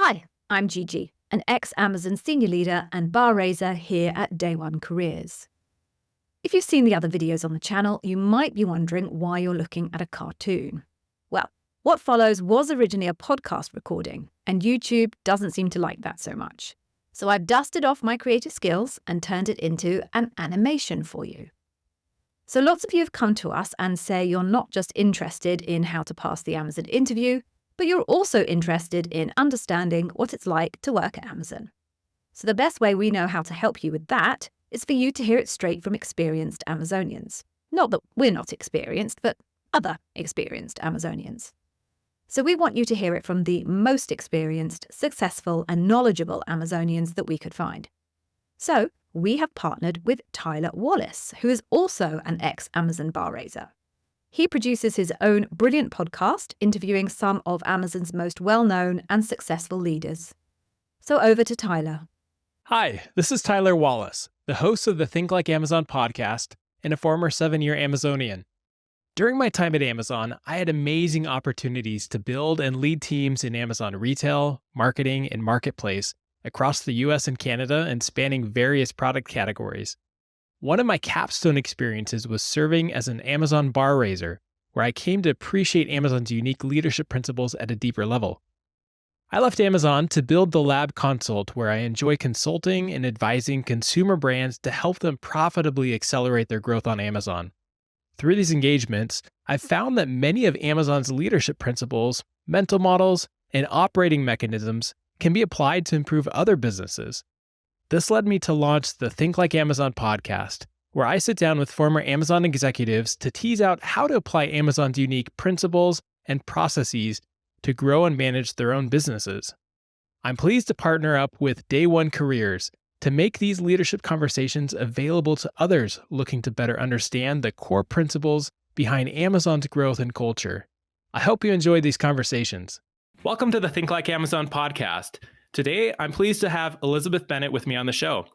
Hi, I'm Gigi, an ex-Amazon senior leader and bar raiser here at Day One Careers. If you've seen the other videos on the channel, you might be wondering why you're looking at a cartoon. Well, what follows was originally a podcast recording, and YouTube doesn't seem to like that so much. So I've dusted off my creative skills and turned it into an animation for you. So lots of you have come to us and say you're not just interested in how to pass the Amazon interview, but you're also interested in understanding what it's like to work at Amazon. So the best way we know how to help you with that is for you to hear it straight from experienced Amazonians. Not that we're not experienced, but other experienced Amazonians. So we want you to hear it from the most experienced, successful, and knowledgeable Amazonians that we could find. So we have partnered with Tyler Wallace, who is also an ex-Amazon bar raiser. He produces his own brilliant podcast, interviewing some of Amazon's most well-known and successful leaders. So over to Tyler. Hi, this is Tyler Wallace, the host of the Think Like Amazon podcast and a former 7-year Amazonian. During my time at Amazon, I had amazing opportunities to build and lead teams in Amazon retail, marketing, and marketplace across the US and Canada and spanning various product categories. One of my capstone experiences was serving as an Amazon bar raiser, where I came to appreciate Amazon's unique leadership principles at a deeper level. I left Amazon to build the Lab Consult, where I enjoy consulting and advising consumer brands to help them profitably accelerate their growth on Amazon. Through these engagements, I've found that many of Amazon's leadership principles, mental models, and operating mechanisms can be applied to improve other businesses. This led me to launch the Think Like Amazon podcast, where I sit down with former Amazon executives to tease out how to apply Amazon's unique principles and processes to grow and manage their own businesses. I'm pleased to partner up with Day One Careers to make these leadership conversations available to others looking to better understand the core principles behind Amazon's growth and culture. I hope you enjoyed these conversations. Welcome to the Think Like Amazon podcast. Today, I'm pleased to have Elizabeth Bennett with me on the show.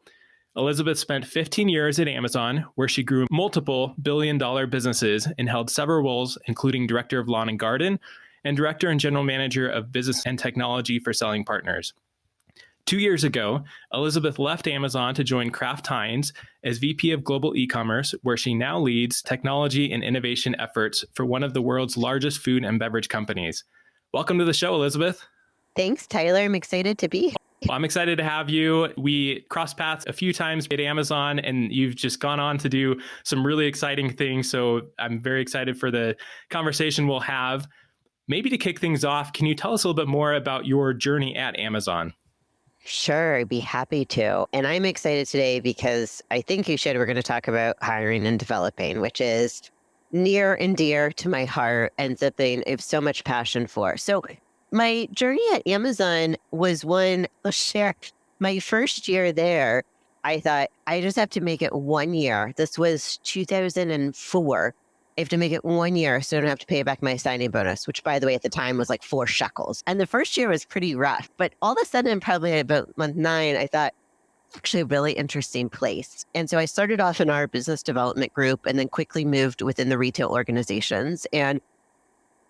Elizabeth spent 15 years at Amazon, where she grew multiple billion-dollar businesses and held several roles, including Director of Lawn and Garden and Director and General Manager of Business and Technology for Selling Partners. 2 years ago, Elizabeth left Amazon to join Kraft Heinz as VP of Global E-commerce, where she now leads technology and innovation efforts for one of the world's largest food and beverage companies. Welcome to the show, Elizabeth. Thanks, Tyler. I'm excited to be here. Well, I'm excited to have you. We crossed paths a few times at Amazon, and you've just gone on to do some really exciting things. So I'm very excited for the conversation we'll have. Maybe to kick things off, can you tell us a little bit more about your journey at Amazon? Sure, I'd be happy to. And I'm excited today because I think you should. We're going to talk about hiring and developing, which is near and dear to my heart and something I have so much passion for. So my journey at Amazon was one, let's share. My first year there, I thought I just have to make it 1 year. This was 2004. I have to make it 1 year so I don't have to pay back my signing bonus, which, by the way, at the time was like 4 shekels. And the first year was pretty rough. But all of a sudden, probably about month 9, I thought, actually a really interesting place. And so I started off in our business development group and then quickly moved within the retail organizations. And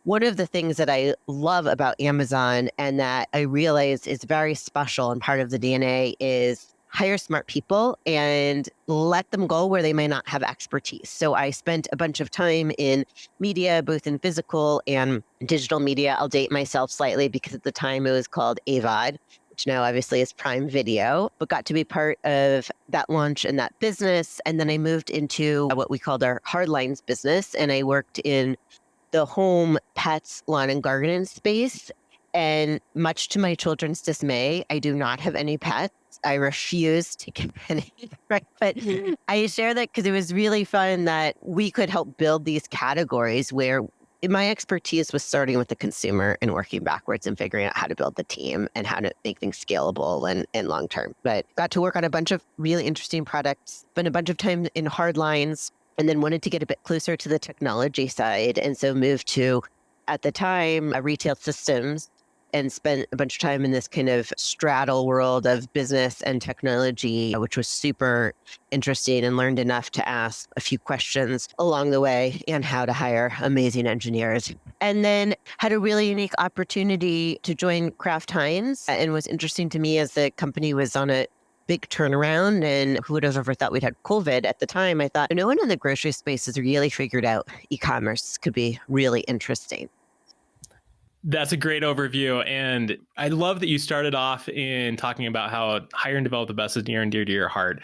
one of the things that I love about Amazon and that I realize is very special and part of the DNA is hire smart people and let them go where they may not have expertise. So I spent a bunch of time in media, both in physical and digital media. I'll date myself slightly because at the time it was called AVOD, which now obviously is Prime Video, but got to be part of that launch and that business. And then I moved into what we called our hardlines business. And I worked in the home, pets, lawn and garden space. And much to my children's dismay, I do not have any pets. I refuse to get any, right? But I share that because it was really fun that we could help build these categories where my expertise was starting with the consumer and working backwards and figuring out how to build the team and how to make things scalable and long-term. But got to work on a bunch of really interesting products, spent a bunch of time in hard lines, and then wanted to get a bit closer to the technology side. And so moved to, at the time, retail systems and spent a bunch of time in this kind of straddle world of business and technology, which was super interesting, and learned enough to ask a few questions along the way and how to hire amazing engineers. And then had a really unique opportunity to join Kraft Heinz. And was interesting to me as the company was on a big turnaround, and who would have ever thought we'd had COVID at the time. I thought no one in the grocery space has really figured out e-commerce could be really interesting. That's a great overview. And I love that you started off in talking about how hire and develop the best is near and dear to your heart.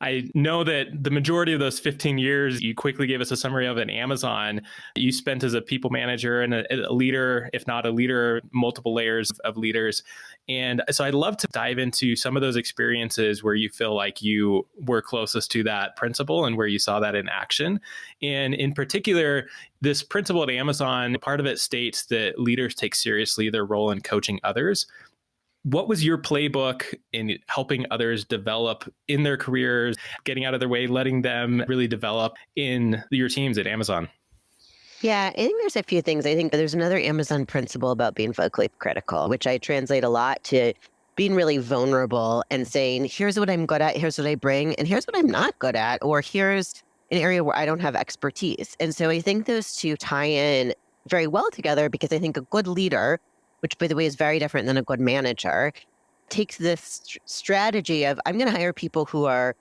I know that the majority of those 15 years, you quickly gave us a summary of at Amazon, you spent as a people manager and a leader, if not a leader, multiple layers of leaders. And so I'd love to dive into some of those experiences where you feel like you were closest to that principle and where you saw that in action. And in particular, this principle at Amazon, part of it states that leaders take seriously their role in coaching others. What was your playbook in helping others develop in their careers, getting out of their way, letting them really develop in your teams at Amazon? Yeah, I think there's a few things. I think there's another Amazon principle about being vocally critical, which I translate a lot to being really vulnerable and saying, here's what I'm good at, here's what I bring, and here's what I'm not good at, or here's an area where I don't have expertise. And so I think those two tie in very well together, because I think a good leader, which by the way is very different than a good manager, takes this strategy of, I'm going to hire people who are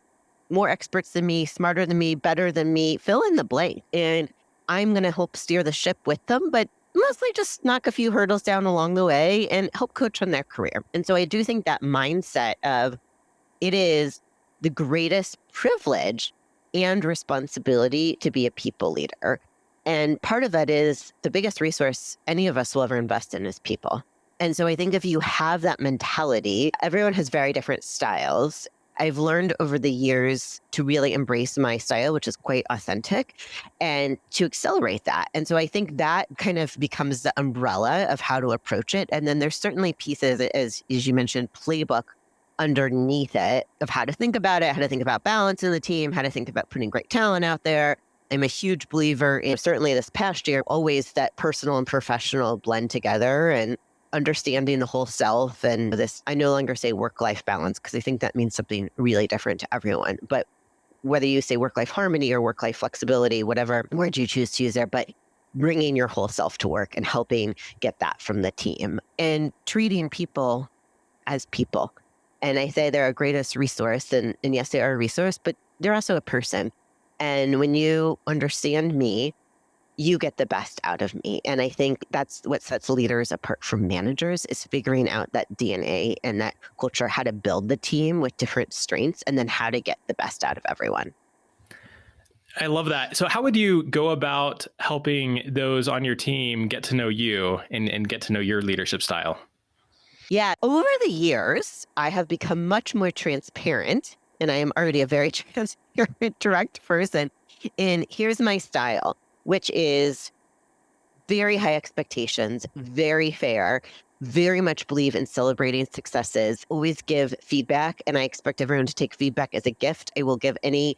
more experts than me, smarter than me, better than me, fill in the blank. And I'm going to help steer the ship with them, but mostly just knock a few hurdles down along the way and help coach on their career. And so I do think that mindset of it is the greatest privilege and responsibility to be a people leader. And part of that is the biggest resource any of us will ever invest in is people. And so I think if you have that mentality, everyone has very different styles. I've learned over the years to really embrace my style, which is quite authentic, and to accelerate that. And so I think that kind of becomes the umbrella of how to approach it. And then there's certainly pieces, as you mentioned, playbook underneath it of how to think about it, how to think about balance in the team, how to think about putting great talent out there. I'm a huge believer in, certainly this past year, always that personal and professional blend together, and understanding the whole self. And this, I no longer say work-life balance, because I think that means something really different to everyone. But whether you say work-life harmony or work-life flexibility, whatever word you choose to use there, but bringing your whole self to work and helping get that from the team and treating people as people. And I say they're our greatest resource. And yes, they are a resource, but they're also a person. And when you understand me, you get the best out of me. And I think that's what sets leaders apart from managers, is figuring out that DNA and that culture, how to build the team with different strengths, and then how to get the best out of everyone. I love that. So how would you go about helping those on your team get to know you and get to know your leadership style? Yeah, over the years, I have become much more transparent, and I am already a very transparent, direct person. And here's my style, which is very high expectations, very fair, very much believe in celebrating successes, always give feedback, and I expect everyone to take feedback as a gift. I will give any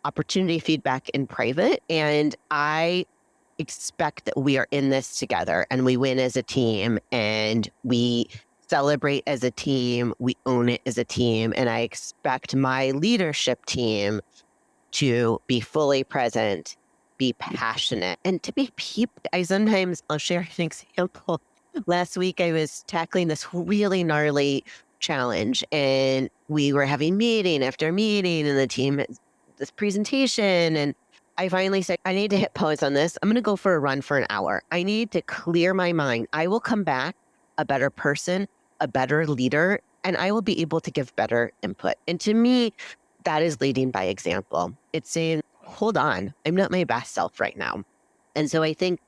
opportunity feedback in private, and I expect that we are in this together and we win as a team, and we celebrate as a team, we own it as a team, and I expect my leadership team to be fully present, be passionate, and to be people. I'll share an example. Last week, I was tackling this really gnarly challenge, and we were having meeting after meeting, and the team had this presentation, and I finally said, I need to hit pause on this. I'm going to go for a run for an hour. I need to clear my mind. I will come back a better person, a better leader, and I will be able to give better input. And to me, that is leading by example. It's saying, hold on, I'm not my best self right now. And so I think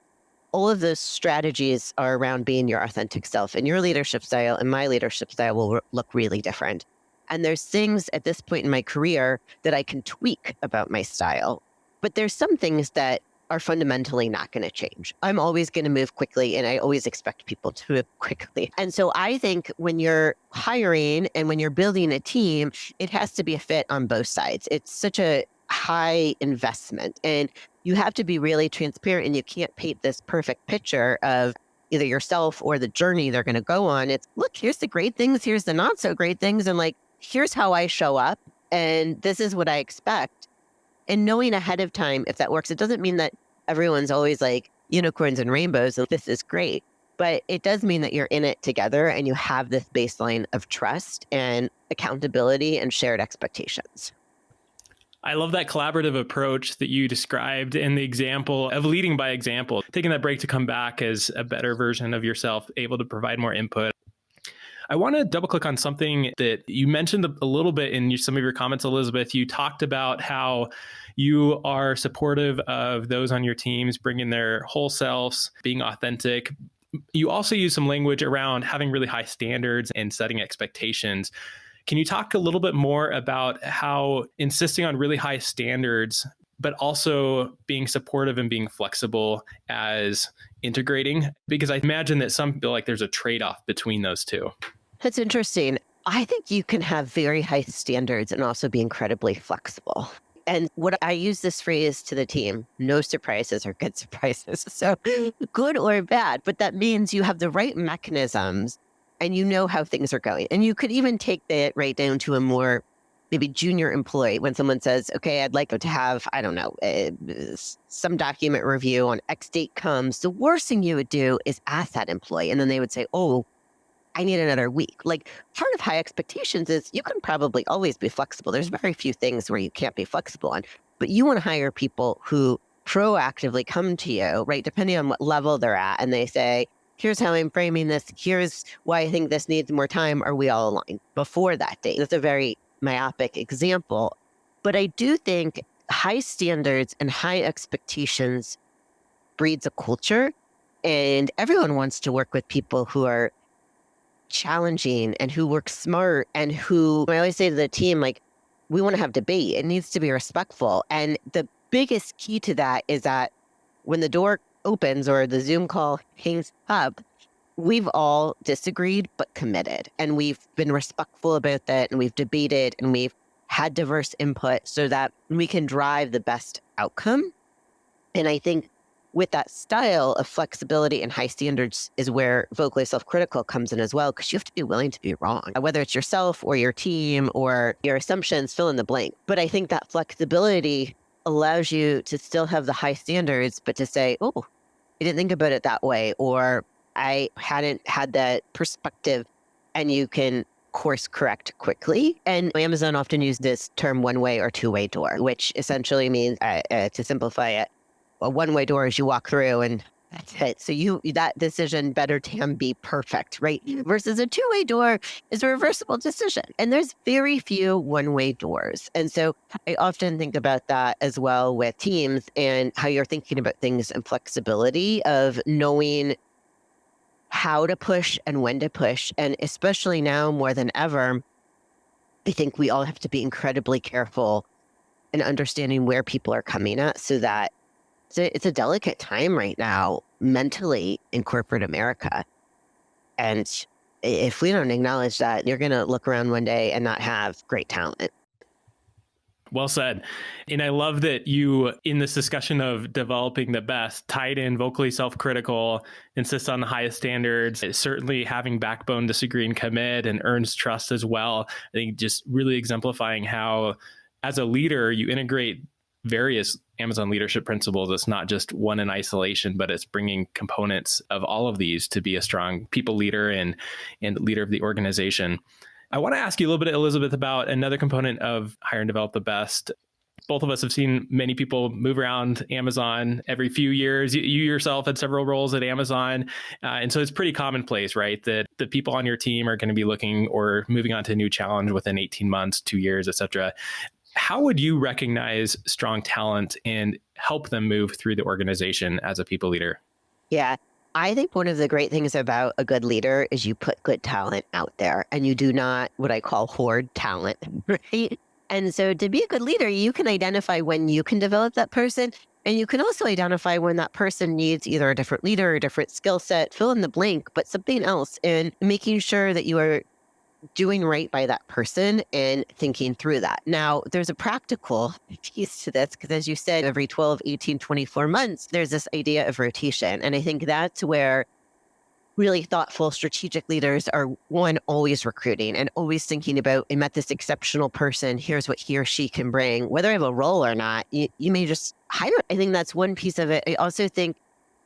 all of those strategies are around being your authentic self, and your leadership style and my leadership style will look really different. And there's things at this point in my career that I can tweak about my style, but there's some things that are fundamentally not going to change. I'm always going to move quickly, and I always expect people to move quickly. And so I think when you're hiring and when you're building a team, it has to be a fit on both sides. It's such a high investment, and you have to be really transparent, and you can't paint this perfect picture of either yourself or the journey they're going to go on. It's, look, here's the great things, here's the not so great things. And like, here's how I show up. And this is what I expect. And knowing ahead of time if that works. It doesn't mean that everyone's always like unicorns and rainbows and this is great. But it does mean that you're in it together and you have this baseline of trust and accountability and shared expectations. I love that collaborative approach that you described and the example of leading by example, taking that break to come back as a better version of yourself, able to provide more input. I want to double click on something that you mentioned a little bit in some of your comments, Elizabeth. You talked about how you are supportive of those on your teams, bringing their whole selves, being authentic. You also use some language around having really high standards and setting expectations. Can you talk a little bit more about how insisting on really high standards, but also being supportive and being flexible as integrating? Because I imagine that some feel like there's a trade-off between those two. That's interesting. I think you can have very high standards and also be incredibly flexible. And what I use this phrase to the team, no surprises are good surprises. So good or bad, but that means you have the right mechanisms and you know how things are going. And you could even take that right down to a more maybe junior employee. When someone says, okay, I'd like to have, I don't know, some document review on X date comes, the worst thing you would do is ask that employee. And then they would say, oh, I need another week. Like, part of high expectations is you can probably always be flexible. There's very few things where you can't be flexible on, but you want to hire people who proactively come to you, right? Depending on what level they're at. And they say, here's how I'm framing this. Here's why I think this needs more time. Are we all aligned before that date? That's a very myopic example. But I do think high standards and high expectations breeds a culture. And everyone wants to work with people who are challenging and who work smart and who, I always say to the team, like, we want to have debate. It needs to be respectful. And the biggest key to that is that when the door opens or the Zoom call hangs up, we've all disagreed but committed. And we've been respectful about that. And we've debated and we've had diverse input so that we can drive the best outcome. And I think with that style of flexibility and high standards is where vocally self-critical comes in as well, because you have to be willing to be wrong, whether it's yourself or your team or your assumptions, fill in the blank. But I think that flexibility allows you to still have the high standards, but to say, oh, I didn't think about it that way, or I hadn't had that perspective, and you can course correct quickly. And Amazon often uses this term one-way or two-way door, which essentially means, to simplify it, a one-way door is you walk through and that's it. So that decision better can be perfect, right? Versus a two-way door is a reversible decision. And there's very few one-way doors. And so I often think about that as well with teams and how you're thinking about things and flexibility of knowing how to push and when to push. And especially now more than ever, I think we all have to be incredibly careful in understanding where people are coming at, so that it's a delicate time right now mentally in corporate America. And if we don't acknowledge that, you're going to look around one day and not have great talent. Well said. And I love that you, in this discussion of developing the best, tied in vocally self-critical, insist on the highest standards, certainly having backbone, disagree, and commit, and earns trust as well. I think just really exemplifying how, as a leader, you integrate various Amazon leadership principles. It's not just one in isolation, but it's bringing components of all of these to be a strong people leader and leader of the organization. I want to ask you a little bit, Elizabeth, about another component of hire and develop the best. Both of us have seen many people move around Amazon every few years. You yourself had several roles at Amazon. And so it's pretty commonplace, right? That the people on your team are going to be looking or moving on to a new challenge within 18 months, 2 years, et cetera. How would you recognize strong talent and help them move through the organization as a people leader? Yeah, I think one of the great things about a good leader is you put good talent out there and you do not what I call hoard talent, right? And so to be a good leader, you can identify when you can develop that person. And you can also identify when that person needs either a different leader, or a different skill set, fill in the blank, but something else, and making sure that you are doing right by that person and thinking through that. Now, there's a practical piece to this, because as you said, every 12, 18, 24 months, there's this idea of rotation. And I think that's where really thoughtful, strategic leaders are one, always recruiting and always thinking about, I met this exceptional person. Here's what he or she can bring, whether I have a role or not. You may just hire. I think that's one piece of it. I also think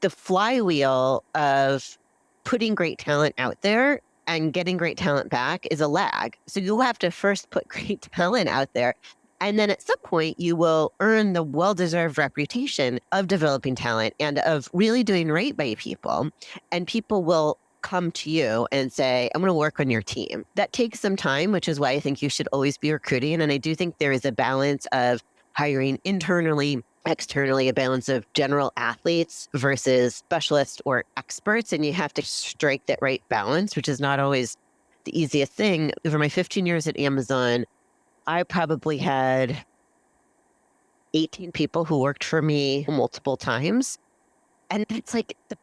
the flywheel of putting great talent out there and getting great talent back is a lag. So you'll have to first put great talent out there. And then at some point, you will earn the well-deserved reputation of developing talent and of really doing right by people. And people will come to you and say, I'm going to work on your team. That takes some time, which is why I think you should always be recruiting. And I do think there is a balance of hiring internally, externally, a balance of general athletes versus specialists or experts. And you have to strike that right balance, which is not always the easiest thing. Over my 15 years at Amazon, I probably had 18 people who worked for me multiple times. And that's like the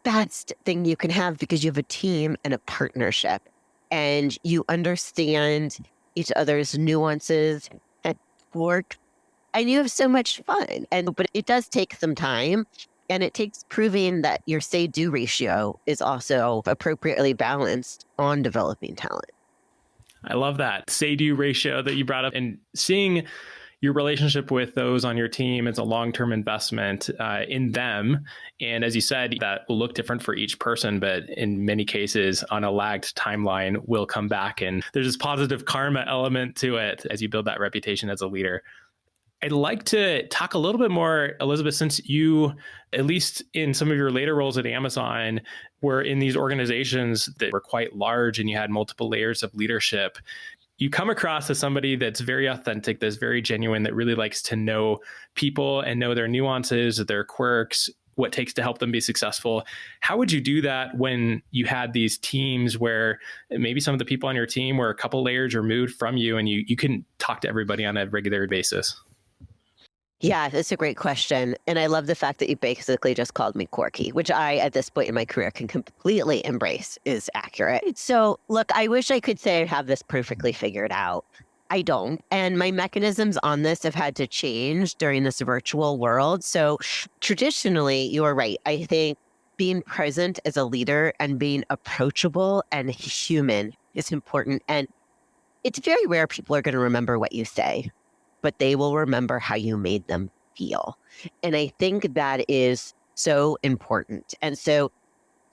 best thing you can have because you have a team and a partnership and you understand each other's nuances and work and you have so much fun. But it does take some time and it takes proving that your say-do ratio is also appropriately balanced on developing talent. I love that say-do ratio that you brought up, and seeing your relationship with those on your team as a long-term investment in them. And as you said, that will look different for each person, but in many cases on a lagged timeline will come back. And there's this positive karma element to it as you build that reputation as a leader. I'd like to talk a little bit more, Elizabeth, since you, at least in some of your later roles at Amazon, were in these organizations that were quite large and you had multiple layers of leadership. You come across as somebody that's very authentic, that's very genuine, that really likes to know people and know their nuances, their quirks, what it takes to help them be successful. How would you do that when you had these teams where maybe some of the people on your team were a couple layers removed from you and you couldn't talk to everybody on a regular basis? Yeah, that's a great question. And I love the fact that you basically just called me quirky, which I, at this point in my career, can completely embrace is accurate. So look, I wish I could say I have this perfectly figured out. I don't. And my mechanisms on this have had to change during this virtual world. So traditionally, you are right. I think being present as a leader and being approachable and human is important. And it's very rare people are going to remember what you say, but they will remember how you made them feel. And I think that is so important. And so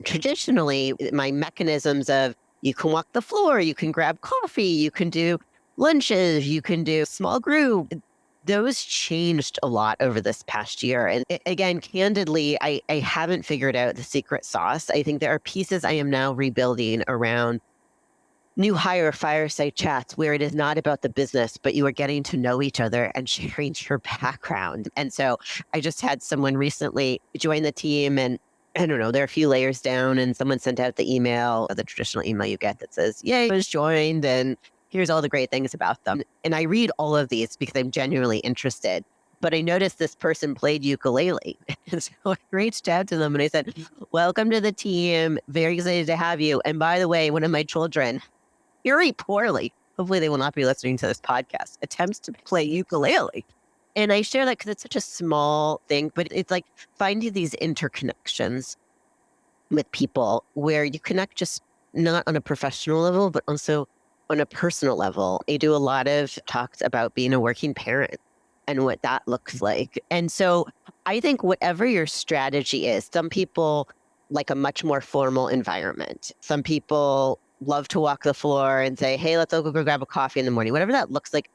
traditionally, my mechanisms of you can walk the floor, you can grab coffee, you can do lunches, you can do small group, those changed a lot over this past year. And again, candidly, I haven't figured out the secret sauce. I think there are pieces I am now rebuilding around new hire fireside chats where it is not about the business, but you are getting to know each other and sharing your background. And so I just had someone recently join the team and I don't know, they're a few layers down and someone sent out the email, the traditional email you get that says, yay, I was joined and here's all the great things about them. And I read all of these because I'm genuinely interested. But I noticed this person played ukulele. And so I reached out to them and I said, welcome to the team. Very excited to have you. And by the way, one of my children, very poorly, hopefully they will not be listening to this podcast, attempts to play ukulele. And I share that because it's such a small thing, but it's like finding these interconnections with people where you connect just not on a professional level, but also on a personal level. I do a lot of talks about being a working parent and what that looks like. And so I think whatever your strategy is, some people like a much more formal environment. Some people love to walk the floor and say, hey, let's all go grab a coffee in the morning, whatever that looks like.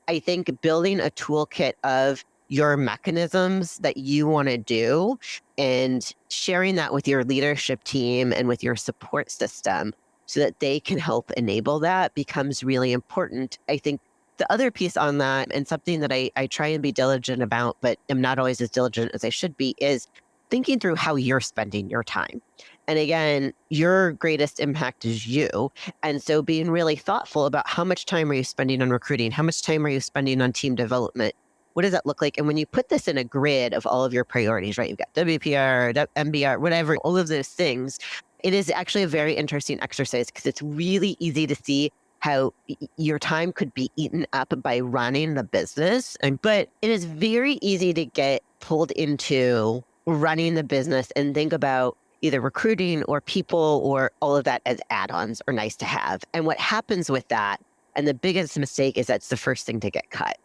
I think building a toolkit of your mechanisms that you want to do and sharing that with your leadership team and with your support system so that they can help enable that becomes really important. I think the other piece on that, and something that I try and be diligent about, but am not always as diligent as I should be, is thinking through how you're spending your time. And again, your greatest impact is you. And so being really thoughtful about how much time are you spending on recruiting? How much time are you spending on team development? What does that look like? And when you put this in a grid of all of your priorities, right? You've got WPR, MBR, whatever, all of those things. It is actually a very interesting exercise because it's really easy to see how your time could be eaten up by running the business. But it is very easy to get pulled into running the business and think about either recruiting or people or all of that as add-ons or nice to have. And what happens with that, and the biggest mistake is that's the first thing to get cut.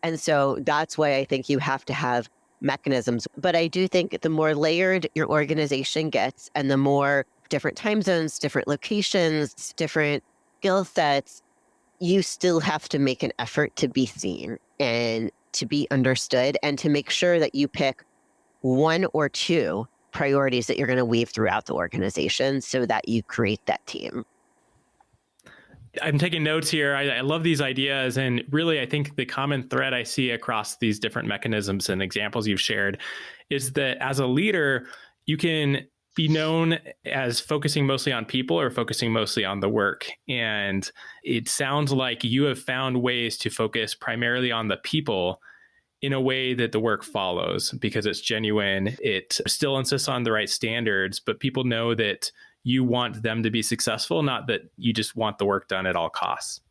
And so that's why I think you have to have mechanisms. But I do think the more layered your organization gets and the more different time zones, different locations, different skill sets, you still have to make an effort to be seen and to be understood and to make sure that you pick one or two priorities that you're going to weave throughout the organization so that you create that team. I'm taking notes here. I love these ideas. And really, I think the common thread I see across these different mechanisms and examples you've shared is that as a leader, you can be known as focusing mostly on people or focusing mostly on the work. And it sounds like you have found ways to focus primarily on the people in a way that the work follows because it's genuine. It still insists on the right standards, but people know that you want them to be successful, not that you just want the work done at all costs.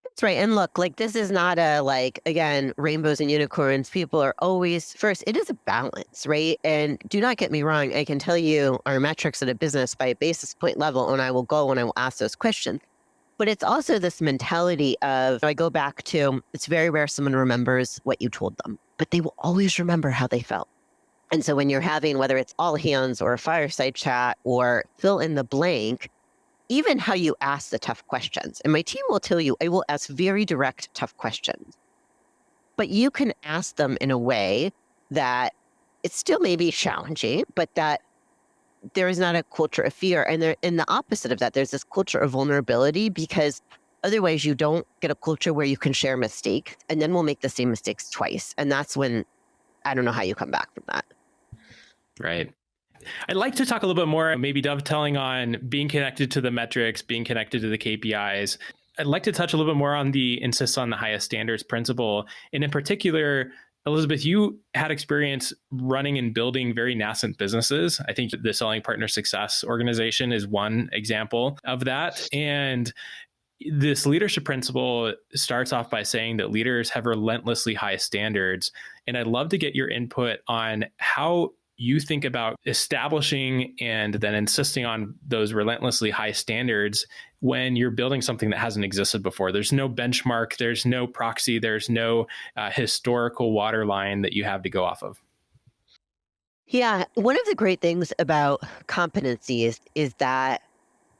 That's right. And look, like this is not a again, rainbows and unicorns. People are always first. It is a balance, right? And do not get me wrong. I can tell you our metrics at a business by a basis point level, and I will go and I will ask those questions. But it's also this mentality of, I go back to, it's very rare someone remembers what you told them, but they will always remember how they felt. And so when you're having, whether it's all hands or a fireside chat or fill in the blank, even how you ask the tough questions. And my team will tell you, I will ask very direct, tough questions. But you can ask them in a way that it still may be challenging, but that there is not a culture of fear. And there, in the opposite of that, there's this culture of vulnerability because otherwise you don't get a culture where you can share mistakes and then we'll make the same mistakes twice. And that's when I don't know how you come back from that. Right. I'd like to talk a little bit more, maybe dovetailing on being connected to the metrics, being connected to the KPIs. I'd like to touch a little bit more on the insist on the highest standards principle. And in particular, Elizabeth, you had experience running and building very nascent businesses. I think the Selling Partner Success organization is one example of that. And this leadership principle starts off by saying that leaders have relentlessly high standards. And I'd love to get your input on how you think about establishing and then insisting on those relentlessly high standards when you're building something that hasn't existed before. There's no benchmark, there's no proxy, there's no historical waterline that you have to go off of. Yeah, one of the great things about competencies is that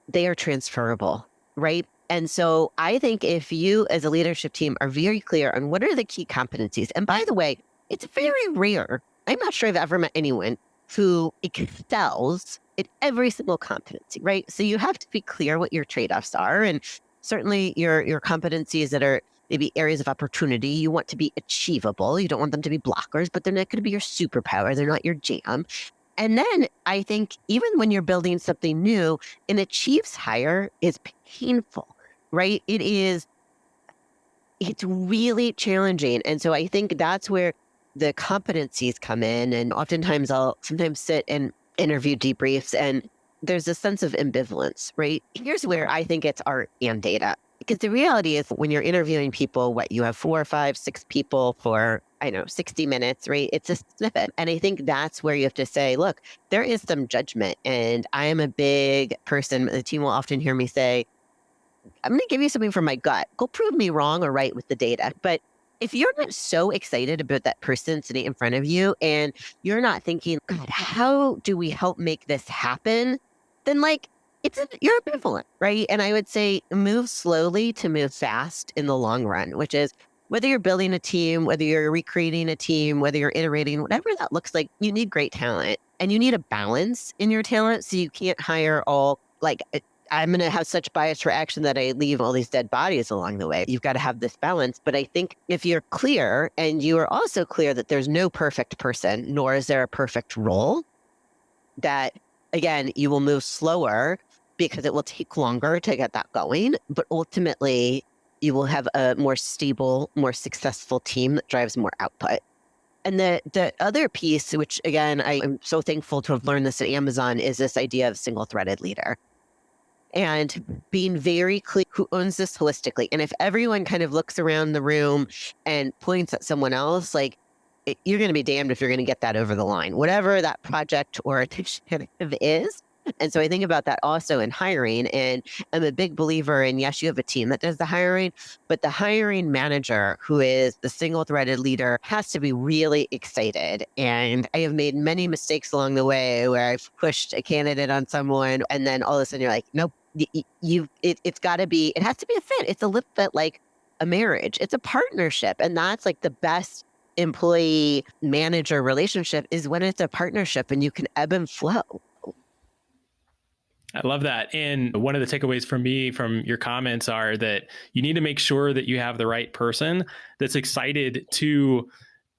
they are transferable, right? And so I think if you as a leadership team are very clear on what are the key competencies, and by the way, it's very rare. I'm not sure I've ever met anyone who excels at every single competency, right? So you have to be clear what your trade-offs are. And certainly your competencies that are maybe areas of opportunity, you want to be achievable. You don't want them to be blockers, but they're not going to be your superpower. They're not your jam. And then I think even when you're building something new, an achieves higher is painful, right? It's really challenging. And so I think that's where the competencies come in. And oftentimes I'll sometimes sit and interview debriefs and there's a sense of ambivalence, right? Here's where I think it's art and data. Because the reality is when you're interviewing people, you have 4 or 5, 6 people for, 60 minutes, right? It's a snippet. And I think that's where you have to say, look, there is some judgment. And I am a big person. The team will often hear me say, I'm going to give you something from my gut. Go prove me wrong or right with the data. But if you're not so excited about that person sitting in front of you and you're not thinking, God, how do we help make this happen? Then you're ambivalent, right? And I would say move slowly to move fast in the long run, which is whether you're building a team, whether you're recreating a team, whether you're iterating, whatever that looks like, you need great talent and you need a balance in your talent. So you can't hire all I'm going to have such bias for action that I leave all these dead bodies along the way. You've got to have this balance. But I think if you're clear and you are also clear that there's no perfect person, nor is there a perfect role, that again, you will move slower because it will take longer to get that going. But ultimately, you will have a more stable, more successful team that drives more output. And the other piece, which again, I'm so thankful to have learned this at Amazon, is this idea of single-threaded leader. And being very clear who owns this holistically. And if everyone kind of looks around the room and points at someone else, you're going to be damned if you're going to get that over the line, whatever that project or initiative is. And so I think about that also in hiring. And I'm a big believer in, yes, you have a team that does the hiring, but the hiring manager, who is the single threaded leader, has to be really excited. And I have made many mistakes along the way where I've pushed a candidate on someone, and then all of a sudden you're like, nope, it's got to be, it has to be a fit. It's a little bit like a marriage. It's a partnership. And that's like the best employee manager relationship, is when it's a partnership and you can ebb and flow. I love that. And one of the takeaways from me from your comments are that you need to make sure that you have the right person that's excited to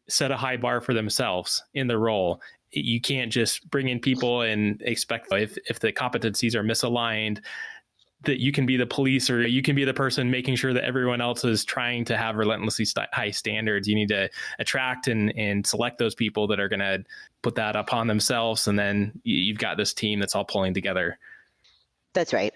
set a high bar for themselves in the role. You can't just bring in people and expect, if the competencies are misaligned, that you can be the police, or you can be the person making sure that everyone else is trying to have relentlessly high standards. You need to attract and select those people that are going to put that upon themselves. And then you've got this team that's all pulling together. That's right.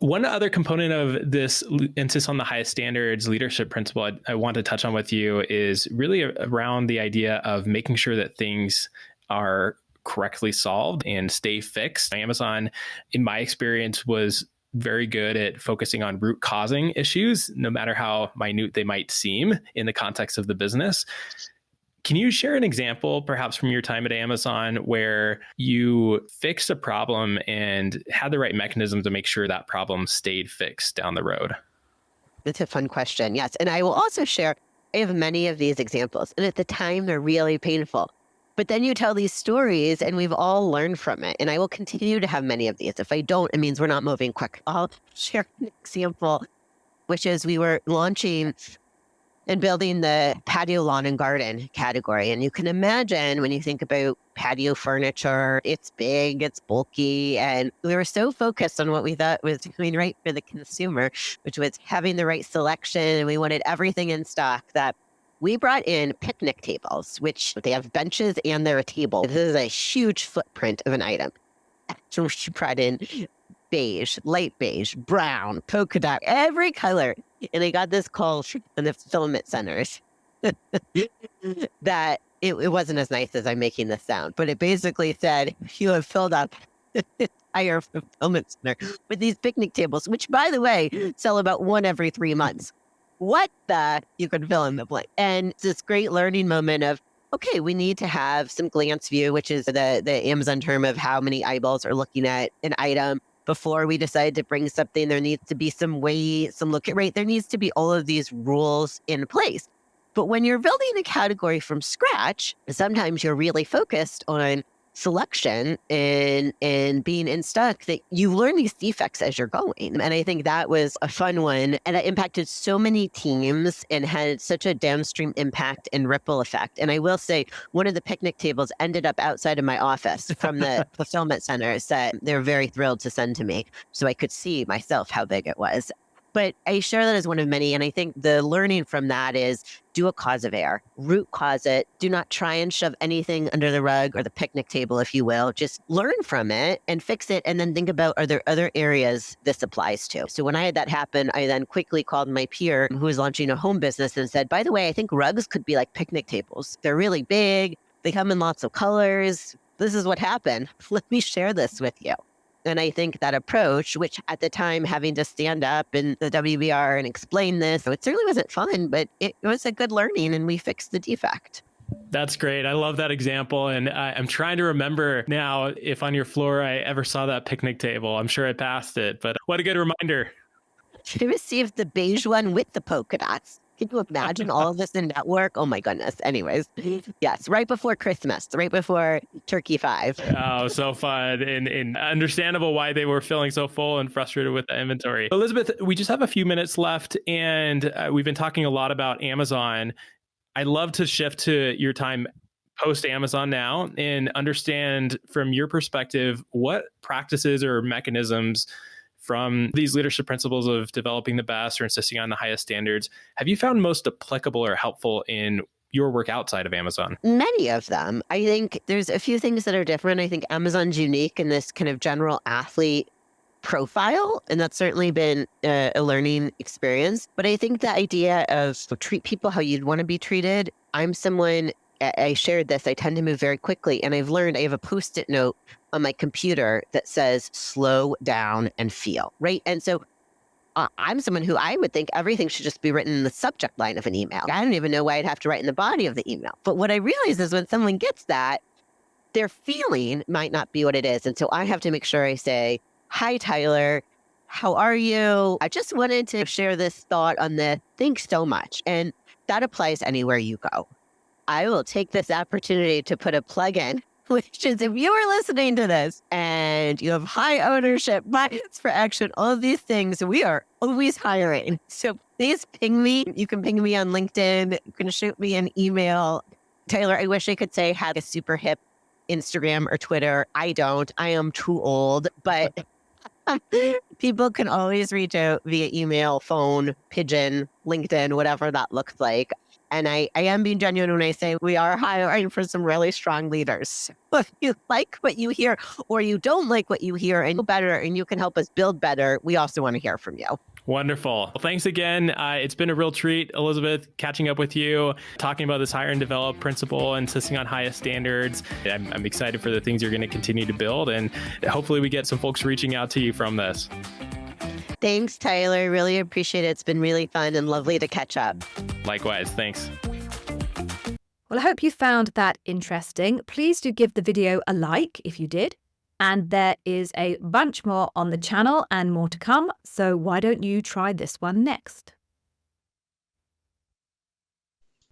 One other component of this insist on the highest standards leadership principle I want to touch on with you is really around the idea of making sure that things are correctly solved and stay fixed. Amazon, in my experience, was very good at focusing on root causing issues, no matter how minute they might seem in the context of the business. Can you share an example, perhaps from your time at Amazon, where you fixed a problem and had the right mechanism to make sure that problem stayed fixed down the road? That's a fun question. Yes. And I will also share, I have many of these examples. And at the time, they're really painful. But then you tell these stories and we've all learned from it. And I will continue to have many of these. If I don't, it means we're not moving quick. I'll share an example, which is we were launching and building the patio, lawn, and garden category. And you can imagine, when you think about patio furniture, it's big, it's bulky, and we were so focused on what we thought was doing right for the consumer, which was having the right selection, and we wanted everything in stock, that we brought in picnic tables, which they have benches and they're a table. This is a huge footprint of an item. So we brought in beige, light beige, brown, polka dot, every color. And I got this call in the fulfillment centers that it wasn't as nice as I'm making this sound, but it basically said, you have filled up the entire fulfillment center with these picnic tables, which, by the way, sell about one every 3 months. What the? You could fill in the blank. And it's this great learning moment of, okay, we need to have some glance view, which is the Amazon term of how many eyeballs are looking at an item. Before we decide to bring something, there needs to be some weight, some look at rate. There needs to be all of these rules in place. But when you're building a category from scratch, sometimes you're really focused on selection and being in stock, that you learn these defects as you're going. And I think that was a fun one. And that impacted so many teams and had such a downstream impact and ripple effect. And I will say, one of the picnic tables ended up outside of my office from the fulfillment centers that they're very thrilled to send to me, so I could see myself how big it was. But I share that as one of many. And I think the learning from that is, do a cause of error, root cause it. Do not try and shove anything under the rug or the picnic table, if you will. Just learn from it and fix it. And then think about, are there other areas this applies to? So when I had that happen, I then quickly called my peer who was launching a home business and said, by the way, I think rugs could be like picnic tables. They're really big. They come in lots of colors. This is what happened. Let me share this with you. And I think that approach, which at the time, having to stand up in the WBR and explain this, it certainly wasn't fun, but it was a good learning, and we fixed the defect. That's great. I love that example. And I'm trying to remember now if on your floor I ever saw that picnic table. I'm sure I passed it, but what a good reminder. I received the beige one with the polka dots. Can you imagine all of this in network? Oh my goodness. Anyways, yes, right before Christmas, right before Turkey 5. Oh, so fun and understandable why they were feeling so full and frustrated with the inventory. Elizabeth, we just have a few minutes left, and we've been talking a lot about Amazon. I'd love to shift to your time post Amazon now and understand from your perspective what practices or mechanisms from these leadership principles of developing the best or insisting on the highest standards have you found most applicable or helpful in your work outside of Amazon? Many of them. I think there's a few things that are different. I think Amazon's unique in this kind of general athlete profile, and that's certainly been a learning experience. But I think the idea of treat people how you'd want to be treated. I'm someone, I shared this. I tend to move very quickly. And I've learned I have a Post-it note on my computer that says, slow down and feel, right? And so I'm someone who I would think everything should just be written in the subject line of an email. I don't even know why I'd have to write in the body of the email. But what I realize is when someone gets that, their feeling might not be what it is. And so I have to make sure I say, hi, Tyler. How are you? I just wanted to share this thought on this. Thanks so much. And that applies anywhere you go. I will take this opportunity to put a plug in, which is if you are listening to this and you have high ownership, bias for action, all of these things, we are always hiring. So please ping me. You can ping me on LinkedIn. You can shoot me an email. Taylor, I wish I could say have a super hip Instagram or Twitter. I don't. I am too old, but people can always reach out via email, phone, pigeon, LinkedIn, whatever that looks like. And I am being genuine when I say we are hiring for some really strong leaders. So if you like what you hear or you don't like what you hear and know better and you can help us build better, we also want to hear from you. Wonderful. Well, thanks again. It's been a real treat, Elizabeth, catching up with you, talking about this hire and develop principle, insisting on highest standards. I'm excited for the things you're going to continue to build, and hopefully we get some folks reaching out to you from this. Thanks, Tyler. Really appreciate it. It's been really fun and lovely to catch up. Likewise. Thanks. Well, I hope you found that interesting. Please do give the video a like if you did. And there is a bunch more on the channel and more to come. So why don't you try this one next?